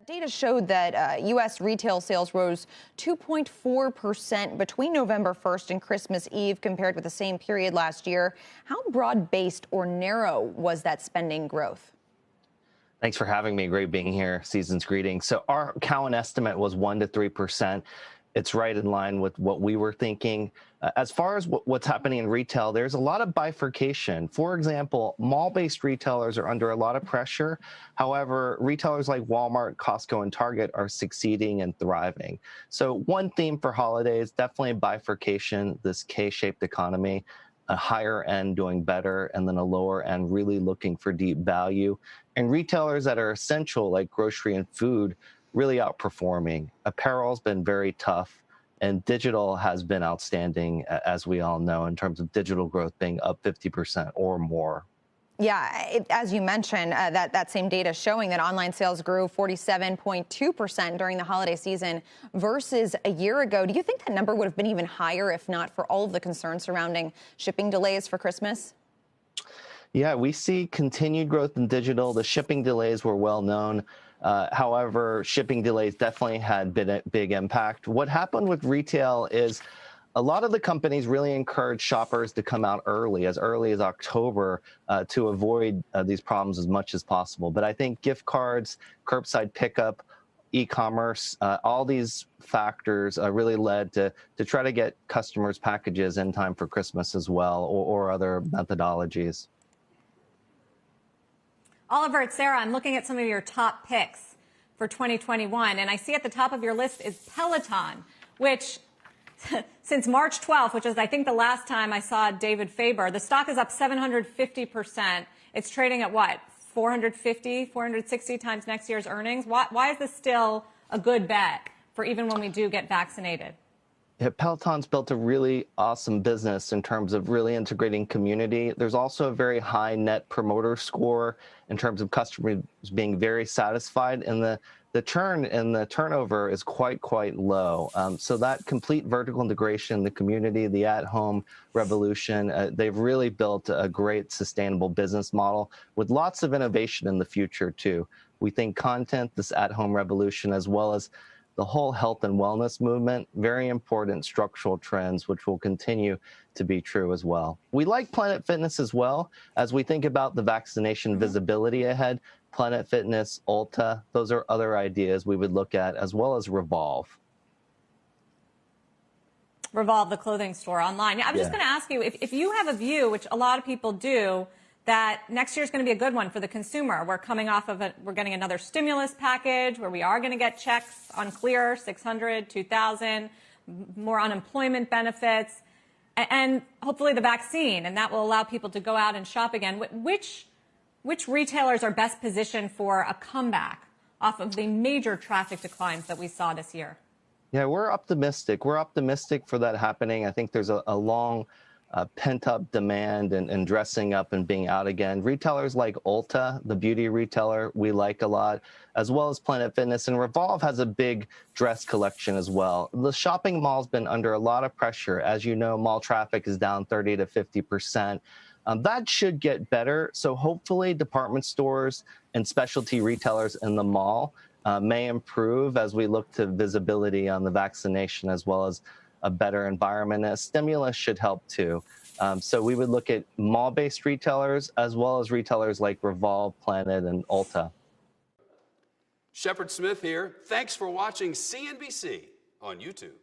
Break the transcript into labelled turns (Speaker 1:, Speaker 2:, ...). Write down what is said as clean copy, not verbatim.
Speaker 1: Data showed that U.S. retail sales rose 2.4% between November 1st and Christmas Eve compared with the same period last year. How broad-based or narrow was that spending growth?
Speaker 2: Thanks for having me. Great being here. Season's greetings. So our Cowen estimate was 1 to 3%. It's right in line with what we were thinking. As far as what's happening in retail, there's a lot of bifurcation. For example, mall-based retailers are under a lot of pressure. However, retailers like Walmart, Costco, and Target are succeeding and thriving. So one theme for holidays, definitely bifurcation, this K-shaped economy, a higher end doing better, and then a lower end really looking for deep value. And retailers that are essential, like grocery and food, really outperforming. Apparel's been very tough, and digital has been outstanding, as we all know, in terms of digital growth being up 50% or more.
Speaker 1: Yeah, as you mentioned, that same data showing that online sales grew 47.2% during the holiday season versus a year ago. Do you think that number would have been even higher if not for all of the concerns surrounding shipping delays for Christmas?
Speaker 2: Yeah, we see continued growth in digital. The shipping delays were well known. However, shipping delays definitely had been a big impact. What happened with retail is a lot of the companies really encourage shoppers to come out early as October to avoid these problems as much as possible. But I think gift cards, curbside pickup, e-commerce, all these factors really led to try to get customers' packages in time for Christmas as well, or other methodologies.
Speaker 3: Oliver, it's Sarah. I'm looking at some of your top picks for 2021, and I see at the top of your list is Peloton, which since March 12th, which is I think the last time I saw David Faber, the stock is up 750%. It's trading at what, 450, 460 times next year's earnings? Why is this still a good bet for even when we do get vaccinated?
Speaker 2: Yeah, Peloton's built a really awesome business in terms of really integrating community. There's also a very high net promoter score in terms of customers being very satisfied, and the churn and the turnover is quite low. So that complete vertical integration, the community, the at-home revolution, they've really built a great sustainable business model with lots of innovation in the future too. We think content, this at-home revolution, as well as the whole health and wellness movement, very important structural trends, which will continue to be true as well. We like Planet Fitness as well. As we think about the vaccination visibility ahead, Planet Fitness, Ulta, those are other ideas we would look at, as well as Revolve.
Speaker 3: Revolve, the clothing store online. I'm just going to ask you, if you have a view, which a lot of people do, that next year is going to be a good one for the consumer. We're coming off of we're getting another stimulus package where we are going to get checks on clear, 600, 2,000, more unemployment benefits, and hopefully the vaccine, and that will allow people to go out and shop again. Which retailers are best positioned for a comeback off of the major traffic declines that we saw this year?
Speaker 2: Yeah, we're optimistic. We're optimistic for that happening. I think there's a long pent-up demand and dressing up and being out again. Retailers like Ulta, the beauty retailer, we like a lot, as well as Planet Fitness. And Revolve has a big dress collection as well. The shopping mall's been under a lot of pressure. As you know, mall traffic is down 30 to 50%. That should get better. So hopefully department stores and specialty retailers in the mall may improve as we look to visibility on the vaccination, as well as a better environment. A stimulus should help too. So we would look at mall-based retailers as well as retailers like Revolve, Planet, and Ulta.
Speaker 4: Shepard Smith here. Thanks for watching CNBC on YouTube.